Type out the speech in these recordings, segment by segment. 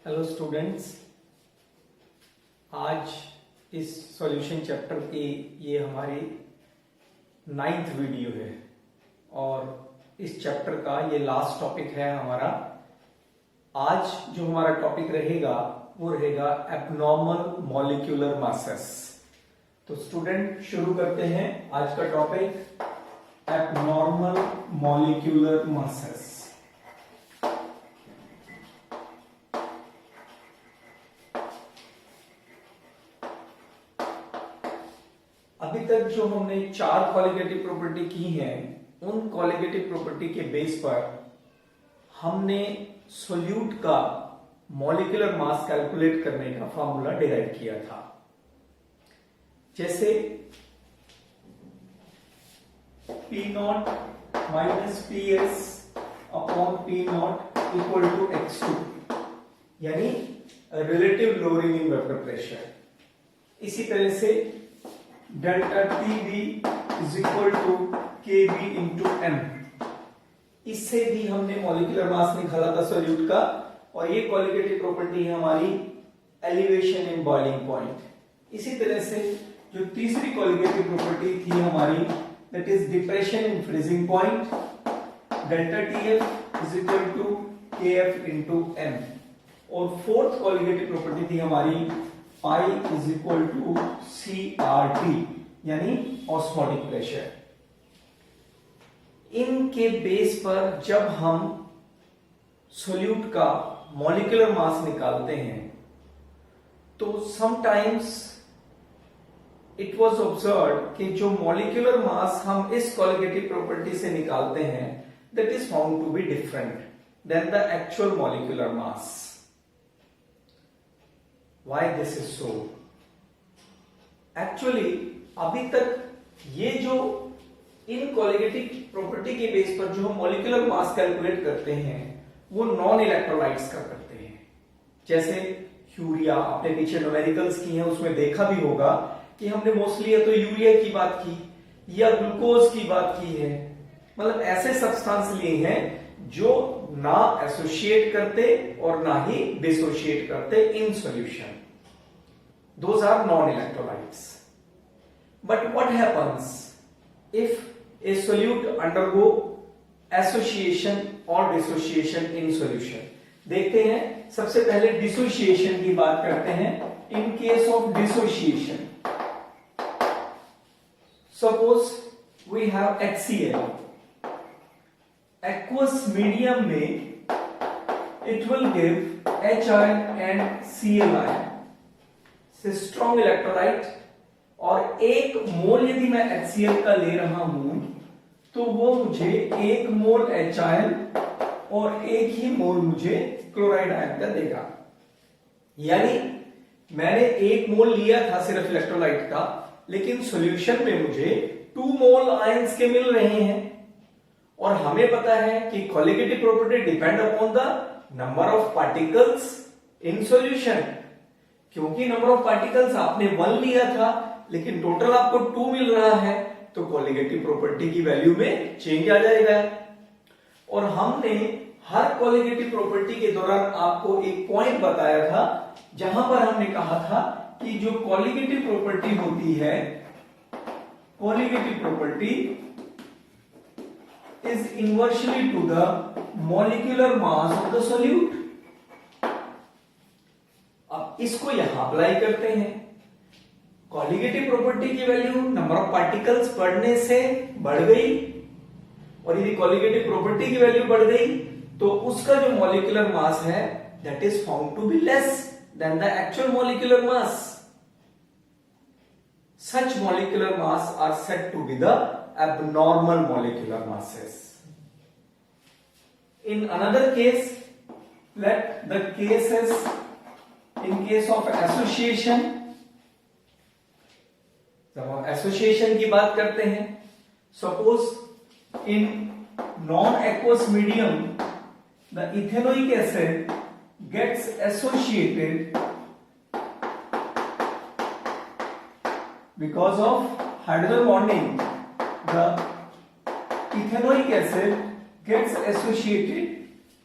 Hello students, आज इस solution chapter की ये हमारी 9th वीडियो है और इस चैप्टर का ये लास्ट टॉपिक है हमारा। आज जो हमारा टॉपिक रहेगा वो रहेगा एब्नॉर्मल मॉलिक्यूलर मासेस। तो स्टूडेंट शुरू करते हैं आज का टॉपिक एब्नॉर्मल मॉलिक्यूलर मासेस। अभी तक जो हमने 4 क्वालिटेटिव प्रॉपर्टी की हैं, उन क्वालिटेटिव प्रॉपर्टी के बेस पर हमने सोल्यूट का मॉलिक्यूलर मास कैलकुलेट करने का फॉर्मूला डिराइव किया था। जैसे P0 minus PS upon P0 equal to X2, यानी relative lowering in vapour pressure. इसी तरह से delta TB is equal to KB into M। इससे भी हमने मॉलिक्यूलर मास निकाला था सोल्यूट का, और ये क्वालिटेटिव प्रॉपर्टी है हमारी एलिवेशन इन बॉइलिंग पॉइंट। इसी तरह से जो तीसरी क्वालिटेटिव प्रॉपर्टी थी हमारी, that is depression in freezing point, delta TF is equal to KF into M। और फोर्थ क्वालिटेटिव प्रॉपर्टी थी हमारी I is equal to CRT, यानी ऑस्मोटिक प्रेशर। इनके बेस पर जब हम सोल्यूट का मॉलिक्यूलर मास निकालते हैं तो समटाइम्स इट वाज ऑब्जर्व्ड कि जो मॉलिक्यूलर मास हम इस क्वालिटेटिव प्रॉपर्टी से निकालते हैं that is found to be different than the actual molecular mass. Why this is so? Actually, अभी तक ये जो इन क्वालिटेटिव प्रॉपर्टी के बेस पर जो हम मॉलिक्यूलर मास कैलकुलेट करते हैं वो नॉन इलेक्ट्रोलाइट्स का करते हैं। जैसे यूरिया, आपने पीछे न्यूमेरिकल्स की हैं उसमें देखा भी होगा कि हमने मोस्टली या तो यूरिया की बात की या ग्लूकोज की बात की है। मतलब ऐसे सब्सटेंस लिए हैं जो ना एसोसिएट करते और ना ही डिसोसिएट करते in solution. Those are non-electrolytes. But what happens if a solute undergo association or dissociation in solution? देखते हैं, सबसे पहले dissociation की बात करते हैं। In case of dissociation, suppose we have HCl. Aqueous medium में it will give H ion and Cl ion, strong electrolyte. और एक मोल यदि मैं HCl का ले रहा हूं तो वो मुझे 1 मोल H आयन और 1 ही मोल मुझे क्लोराइड आयन का देगा। यानी मैंने 1 मोल लिया था सिर्फ इलेक्ट्रोलाइट का, लेकिन सॉल्यूशन में मुझे 2 मोल आयंस के मिल रहे हैं। और हमें पता है कि qualitative property depend upon the number of particles in solution. क्योंकि नंबर ऑफ पार्टिकल्स आपने 1 लिया था लेकिन टोटल आपको 2 मिल रहा है, तो क्वालिटेटिव प्रॉपर्टी की वैल्यू में चेंज आ जाएगा। और हमने हर क्वालिटेटिव प्रॉपर्टी के दौरान आपको एक पॉइंट बताया था जहां पर हमने कहा था कि जो क्वालिटेटिव प्रॉपर्टी होती है, qualitative property is inversely to the molecular mass of the solute. अब इसको यहां अप्लाई करते हैं। कॉलिगेटिव प्रॉपर्टी की वैल्यू नंबर ऑफ पार्टिकल्स बढ़ने से बढ़ गई, और यदि कॉलिगेटिव प्रॉपर्टी की वैल्यू बढ़ गई तो उसका जो मॉलिक्यूलर मास है that is found to be less than the actual molecular mass. Such molecular mass are said to be the abnormal molecular masses. In another case, let the cases in case of association, जब हम association की बात करते हैं, suppose in non aqueous medium the ethanoic acid gets associated because of hydrogen bonding. The ethanoic acid gets associated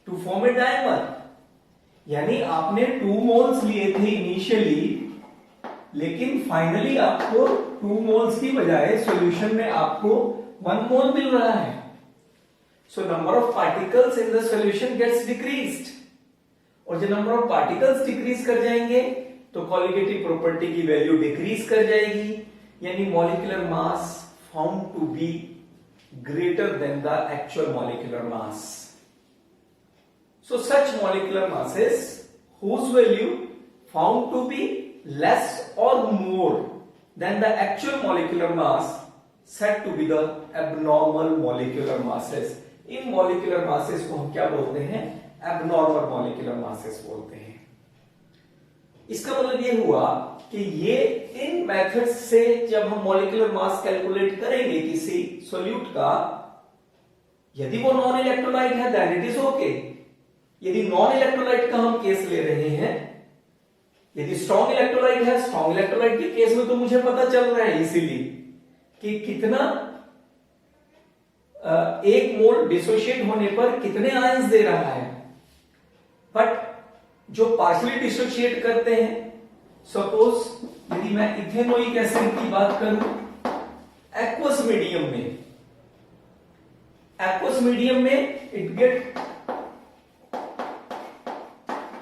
to form a dimer. यानी आपने 2 moles लिए थे इनिशियली, लेकिन फाइनली आपको 2 मोल्स की बजाय सॉल्यूशन में आपको 1 मोल मिल रहा है। So number of particles in the solution gets decreased, और जब नंबर ऑफ पार्टिकल्स डिक्रीज कर जाएंगे तो कॉलिगेटिव प्रॉपर्टी की वैल्यू डिक्रीज कर जाएगी, यानी molecular mass found to be greater than the actual molecular mass. So such molecular masses whose value found to be less or more than the actual molecular mass said to be the abnormal molecular masses। In molecular masses को हम क्या बोलते हैं? abnormal molecular masses बोलते हैं। इसका मतलब ये हुआ कि ये इन मेथड्स से जब हम मॉलिक्यूलर मास कैलकुलेट करेंगे किसी सॉल्यूट का, यदि वो नॉन इलेक्ट्रोलाइट है देन इट इज ओके। यदि नॉन इलेक्ट्रोलाइट का हम केस ले रहे हैं, यदि स्ट्रॉन्ग इलेक्ट्रोलाइट है, स्ट्रॉन्ग इलेक्ट्रोलाइट के केस में तो मुझे पता चल रहा है इसीलिए कि कितना एक मोल डिसोशिएट होने पर कितने आयंस दे रहा है। बट जो पार्शियली डिसोशिएट करते हैं, सपोज यदि मैं इथेनोइक एसिड की बात करूं एक्वस मीडियम में it get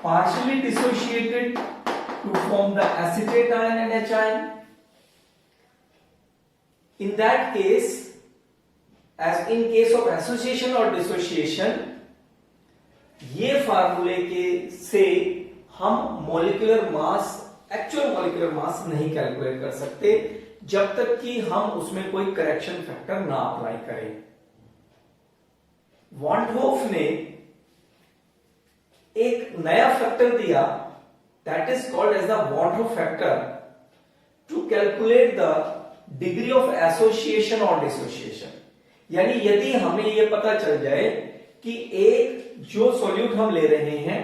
partially dissociated to form the acetate ion and H ion. In that case, as in case of association or dissociation, ये फार्मूले के से हम मॉलिक्यूलर मास, एक्चुअल मॉलिक्यूलर मास नहीं कैलकुलेट कर सकते जब तक कि हम उसमें कोई करेक्शन फैक्टर ना अप्लाई करें। वॉन होफ ने एक नया फैक्टर दिया, that is called as the van't Hoff factor, to calculate the degree of association और डिसोसिएशन। यानी यदि हमें यह पता चल जाए कि एक जो सॉल्यूट हम ले रहे हैं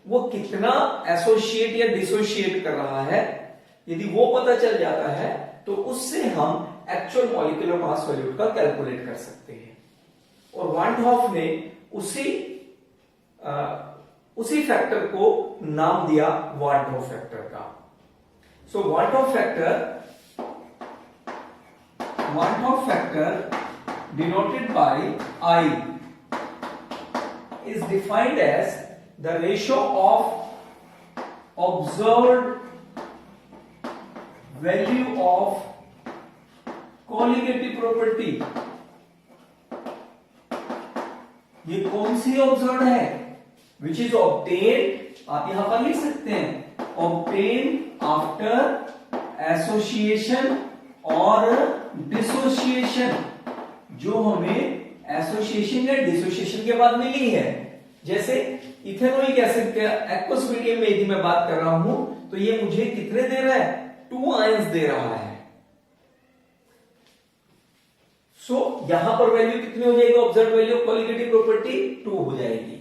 वो कितना एसोसिएट या डिसोसिएट कर रहा है, यदि वो पता चल जाता है तो उससे हम एक्चुअल मॉलिक्यूलर मास सॉल्यूट का कैलकुलेट कर सकते हैं। और वॉन होफ ने उसी फैक्टर को नाम दिया वॉन होफ फैक्टर का। So van't Hoff factor denoted by I is defined as the ratio of observed value of colligative property। ये कौन सी ऑब्जर्व है? विच इज obtained, आप यहां पर लिख सकते हैं obtained आफ्टर एसोसिएशन और डिसोसिएशन, जो हमें एसोसिएशन या डिसोसिएशन के बाद मिली है। जैसे इथेनोइक एसिड के एक्वस मीडियम में यदि मैं बात कर रहा हूं तो ये मुझे कितने दे रहा है? 2 आयंस दे रहा है। सो यहां पर वैल्यू कितनी हो जाएगी? Observe value of colligative property 2 हो जाएगी,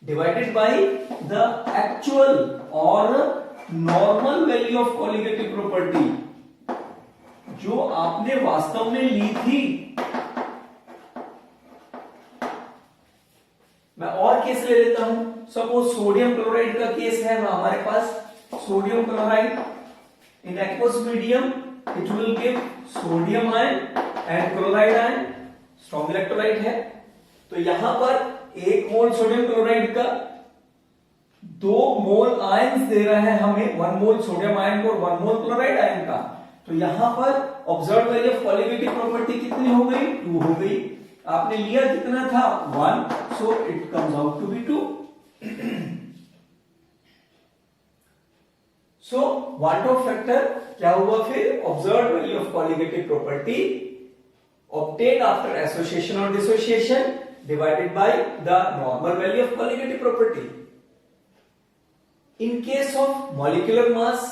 डिवाइडेड बाय द एक्चुअल और normal value of colligative property जो आपने वास्तव में ली थी। मैं और केस ले लेता हूं, सपोज सोडियम क्लोराइड का केस है हमारे पास। Sodium chloride in aqueous medium it will give sodium ion and chloride ion, strong electrolyte है। तो यहां पर 1 मोल सोडियम क्लोराइड का 2 मोल आयंस दे रहा है हमें, 1 मोल सोडियम आयन को और 1 मोल क्लोराइड आयन का। तो यहां पर observe value of colligative property कितनी हो गई? 2 हो गई। आपने लिया कितना था? 1, so it comes out to be 2। So van't Hoff factor क्या हुआ फिर? Observe value of colligative property obtained after association or dissociation divided by the normal value of colligative property। In case of molecular mass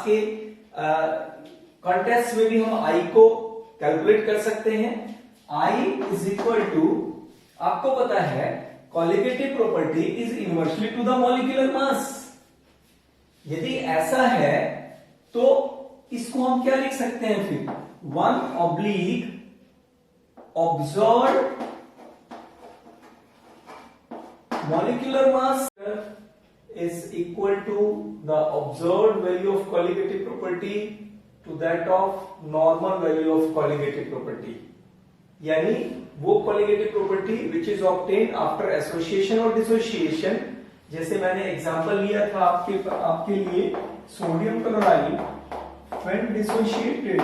के context में भी हम I को calculate कर सकते हैं। I is equal to, आपको पता है colligative property is inversely to the molecular mass। यदि ऐसा है तो इसको हम क्या लिख सकते हैं फिर? 1 observe molecular mass is equal to the observed value of colligative property to that of normal value of colligative property, यानी वो colligative property which is obtained after association or dissociation. जैसे मैंने एग्जांपल लिया था आपके लिए sodium chloride, when dissociated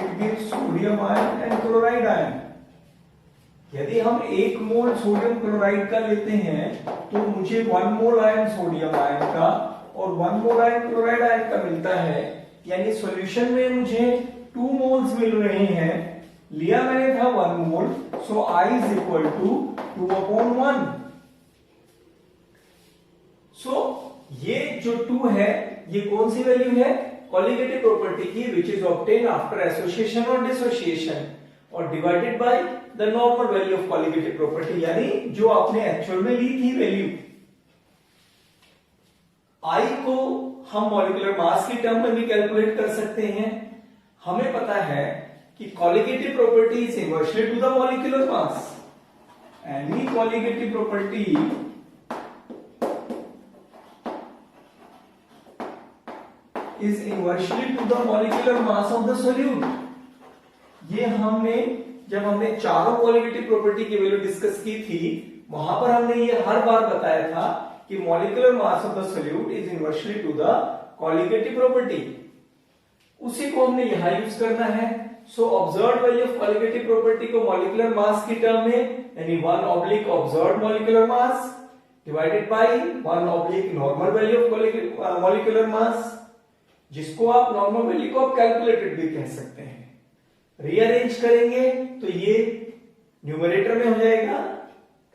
it gives sodium ion and chloride ion. यदि हम 1 मोल सोडियम क्लोराइड का लेते हैं तो मुझे 1 मोल आयन सोडियम आयन का और 1 मोल आयन क्लोराइड आयन का मिलता है, यानी सॉल्यूशन में मुझे 2 मोल्स मिल रहे हैं. लिया मैंने था 1 मोल, सो I इज इक्वल टू 2/1. सो ये जो 2 है ये कौन सी वैल्यू है? कॉलिगेटिव प्रॉपर्टी की, which is obtain after association और डिसोसिएशन और divided by the normal value of colligative property, यानी जो आपने एक्चुअल में ली थी वैल्यू. I को हम मॉलिक्यूलर मास की टर्म में भी कैलकुलेट कर सकते हैं. हमें पता है कि colligative property is inversely to the molecular mass. Any colligative property is inversely to the molecular mass of the solute. ये जब हमने चारों कॉलिगेटिव प्रॉपर्टी की वैल्यू डिस्कस की थी, वहां पर हमने ये हर बार बताया था कि molecular mass of the solute is inversely to the colligative property. उसी को हमने यहां यूज करना है. So observed value of colligative property को मॉलिक्यूलर मास की टर्म में, यानी 1 observed molecular mass divided by 1 normal value of molecular mass, जिसको आप नॉर्मल वैल्यू को आप कैलकुलेटेड भी कह सकते हैं. रीअरेंज करेंगे तो ये न्यूमरेटर में हो जाएगा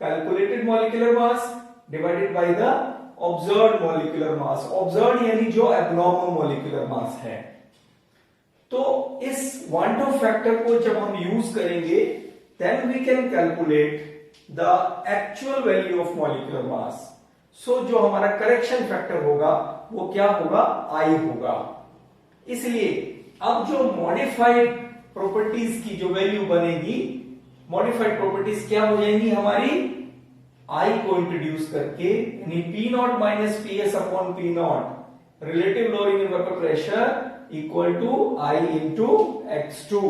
calculated molecular mass divided by the observed molecular mass. Observed यानी जो एब्नॉर्मल मॉलिक्यूलर मास है. तो इस वन टू फैक्टर को जब हम यूज करेंगे then we can calculate the actual value of molecular mass. So जो हमारा करेक्शन फैक्टर होगा वो क्या होगा? I होगा. इसलिए अब जो मॉडिफाइड प्रॉपर्टीज की जो वैल्यू बनेगी, मॉडिफाइड प्रॉपर्टीज क्या हो जाएंगी हमारी? I को इंट्रोड्यूस करके, यानी P0 minus PS upon P0 relative lowering in vapour pressure equal to I into X2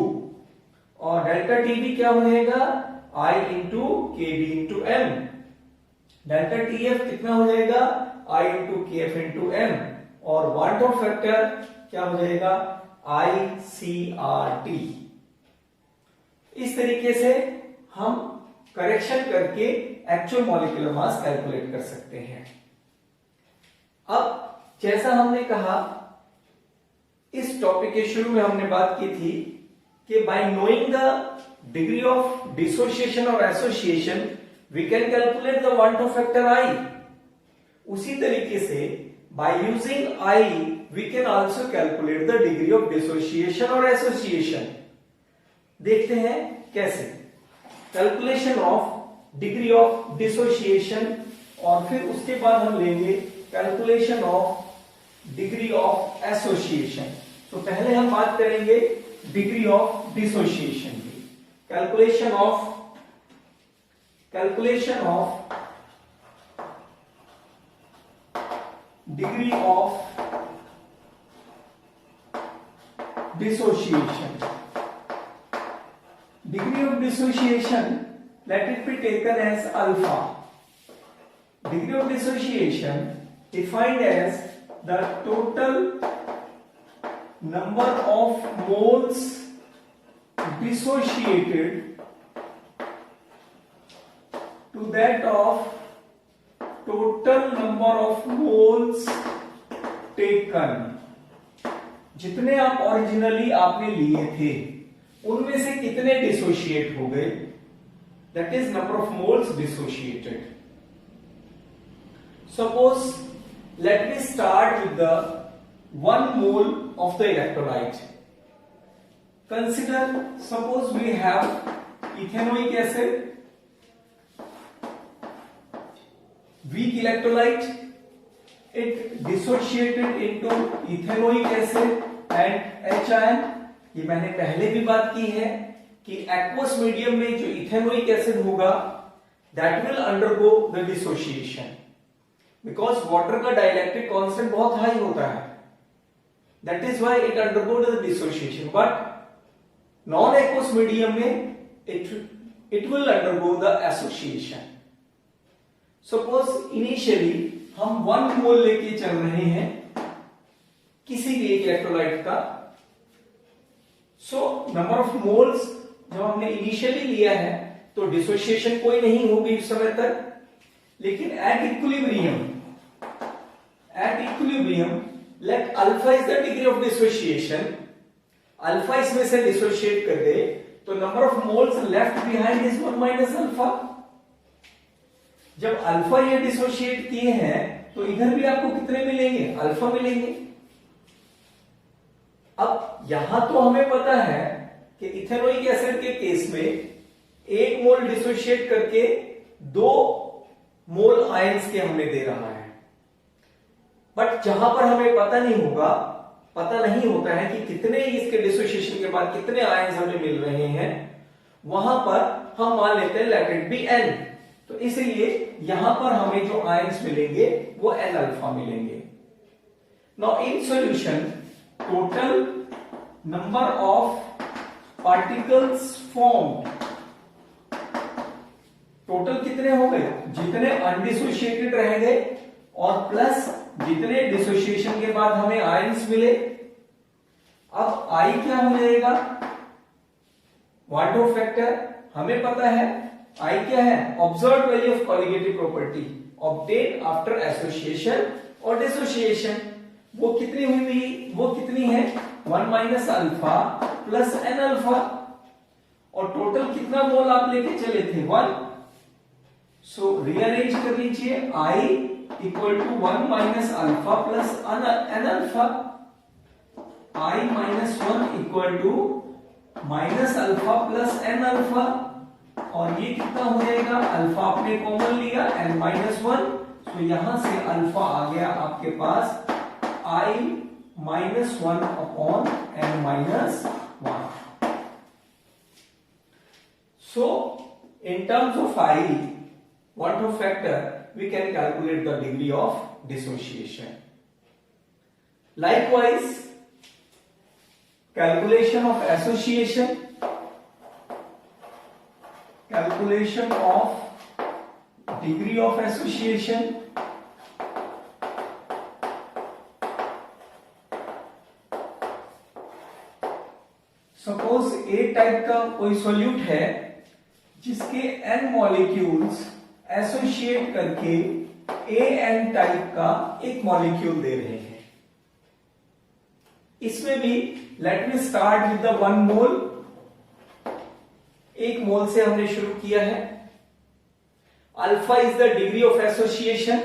और डेल्टा टी भी क्या हो जाएगा? I into KB into M. Delta TF कितना हो जाएगा? I into KF into M और वाट ऑफ फैक्टर क्या हो जाएगा? ICRT. इस तरीके से हम करेक्शन करके एक्चुअल मॉलिक्यूलर मास कैलकुलेट कर सकते हैं. अब जैसा हमने कहा, इस टॉपिक के शुरू में हमने बात की थी कि by knowing the degree of dissociation और association we can calculate the van't factor I. उसी तरीके से by using I we can also calculate the degree of dissociation or association. देखते हैं कैसे. Calculation of degree of dissociation और फिर उसके बाद हम लेंगे calculation of degree of association. तो पहले हम बात करेंगे डिग्री ऑफ डिसोसिएशन की. Calculation of degree of dissociation. Degree of dissociation, let it be taken as alpha. Degree of dissociation defined as the total number of moles dissociated to that of total number of moles taken. जितने आप originally आपने लिए थे उनमें से कितने dissociate हो गए, that is number of moles dissociated. Suppose let me start with the 1 mole of the electrolyte. Consider suppose we have ethanoic acid, weak electrolyte, it dissociated into ethanoic acid and H ion. ये मैंने पहले भी बात की है कि aqueous medium में जो इथेनोइक एसिड होगा that will undergo the dissociation because water का डाइलेक्ट्रिक कांस्टेंट बहुत हाई होता है, that is why it undergo the dissociation, but non aqueous medium में it will undergo the association. Suppose initially हम 1 मोल लेके चल रहे हैं किसी भी एक इलेक्ट्रोलाइट का, सो नंबर ऑफ मोल्स जब हमने इनिशियली लिया है तो डिसोसिएशन कोई नहीं होगी उस समय तक, लेकिन at equilibrium let alpha is the degree of dissociation, alpha इसमें से डिसोशिएट कर दे तो number of moles left behind is 1 minus alpha. जब अल्फा ये डिसोशिएट किए हैं तो इधर भी आपको कितने मिलेंगे, अल्फा मिलेंगे। अब यहां तो हमें पता है कि इथेनोइक एसिड के केस में 1 मोल डिसोशिएट करके 2 मोल आयंस के हमें दे रहा है, बट जहां पर हमें पता नहीं होता है कि कितने इसके डिसोसिएशन के बाद कितने आयंस हमें मिल रहे हैं, वहां पर हम मान लेते हैं लेट इट बी n, तो इसलिए यहां पर हमें जो आयंस मिलेंगे वो n अल्फा मिलेंगे। Now in solution total number of particles formed, total कितने हो गए, जितने अनडिसोशिएटेड रह गए और प्लस जितने डिसोसिएशन के बाद हमें आयंस मिले। अब I क्या हो जाएगा, वाट फैक्टर हमें पता है, I क्या है, observed value of colligative property obtained after association और डिसोसिएशन, वो कितनी है 1 minus alpha plus n alpha, और टोटल कितना मोल आप लेके चले थे 1, सो रीअरेंज कर लीजिए I equal to 1 minus alpha plus n alpha, I minus 1 equal to minus alpha plus n alpha, और ये कितना हो जाएगा, अल्फा आपने कॉमन लिया n माइनस 1, तो यहां से अल्फा आ गया आपके पास I minus 1 upon n minus 1। So in terms of I, what of factor, we can calculate the degree of dissociation. Likewise, calculation of association, calculation of degree of association, suppose A type का कोई solute है जिसके n molecules associate करके N type का एक molecule दे रहे हैं। इसमें भी late me start with the 1 मोल, 1 मोल से हमने शुरू किया है। Alpha is the degree of association,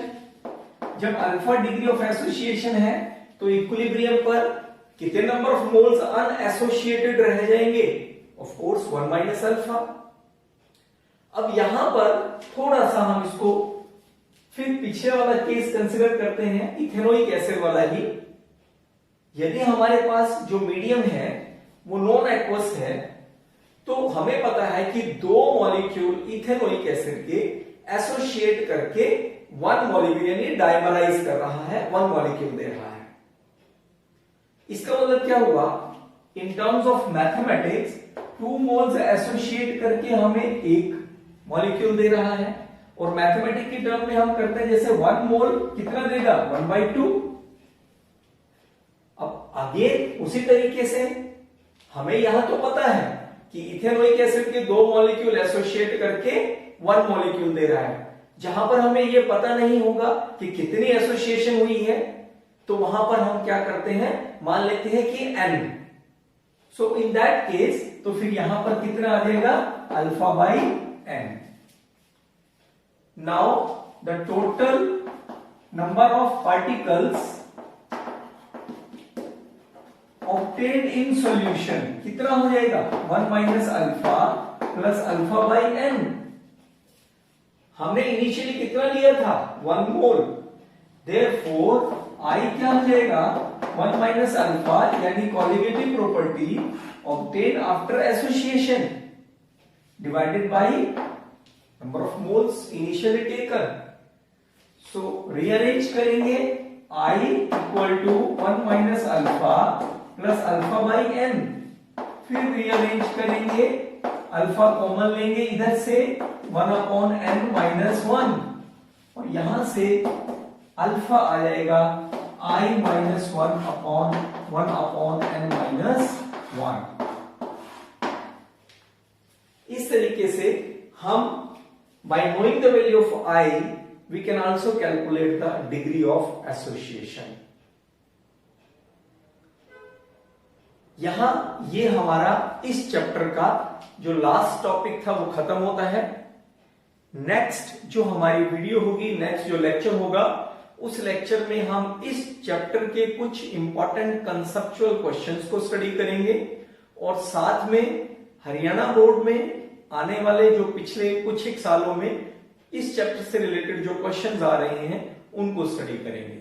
जब अल्फा डिग्री ऑफ एसोसिएशन है तो इक्विलिब्रियम पर कितने नंबर ऑफ मोल्स अनएसोसिएटेड रह जाएंगे, ऑफ कोर्स 1 माइनस अल्फा। अब यहां पर थोड़ा सा हम इसको फिर पीछे वाला केस कंसीडर करते हैं, इथेनोइक एसिड वाला ही। यदि हमारे पास जो मीडियम है वो नॉन एक्वस है, तो हमें पता है कि 2 मॉलिक्यूल इथेनोइक एसिड के एसोसिएट करके 1 मॉलिक्यूल यानी डाइमराइज कर रहा है, 1 मॉलिक्यूल दे रहा है। इसका मतलब क्या हुआ, in terms of mathematics 2 moles associate करके हमें 1 मॉलिक्यूल दे रहा है, और मैथमेटिक्स की टर्म में हम करते हैं जैसे 1 मोल कितना देगा 1/2। अब आगे उसी तरीके से हमें यहां तो पता है कि इथेनोइक एसिड के 2 मॉलिक्यूल एसोसिएट करके 1 मॉलिक्यूल दे रहा है। जहां पर हमें यह पता नहीं होगा कि कितनी एसोसिएशन हुई है, तो वहां पर हम क्या करते हैं, मान लेते हैं कि n। So in that case तो फिर यहां पर कितना आ जाएगा, alpha by n। Now the total number of particles obtained in solution कितना हो जाएगा, 1 minus alpha plus alpha by n। हमने इनिशियली कितना लिया था 1 मोल, देयरफॉर I क्या हो जाएगा 1 माइनस अल्फा यानी colligative property obtained after association divided by number of moles initially taken. So rearrange करेंगे I equal to 1 minus alpha plus alpha by n. फिर रीअरेंज करेंगे, अल्फा कॉमन लेंगे इधर से 1 अपॉन एन माइनस 1 और यहां से अल्फा आ जाएगा I minus 1 upon n minus 1। इस तरीके से हम by knowing the value of I we can also calculate the degree of association। यहां ये हमारा इस चैप्टर का जो लास्ट टॉपिक था वो खत्म होता है। नेक्स्ट जो हमारी वीडियो होगी, नेक्स्ट जो लेक्चर होगा, उस लेक्चर में हम इस चैप्टर के कुछ इंपॉर्टेंट कंसेप्चुअल क्वेश्चंस को स्टडी करेंगे और साथ में हरियाणा बोर्ड में आने वाले जो पिछले कुछ एक सालों में इस चैप्टर से रिलेटेड जो क्वेश्चंस आ रहे हैं उनको स्टडी करेंगे।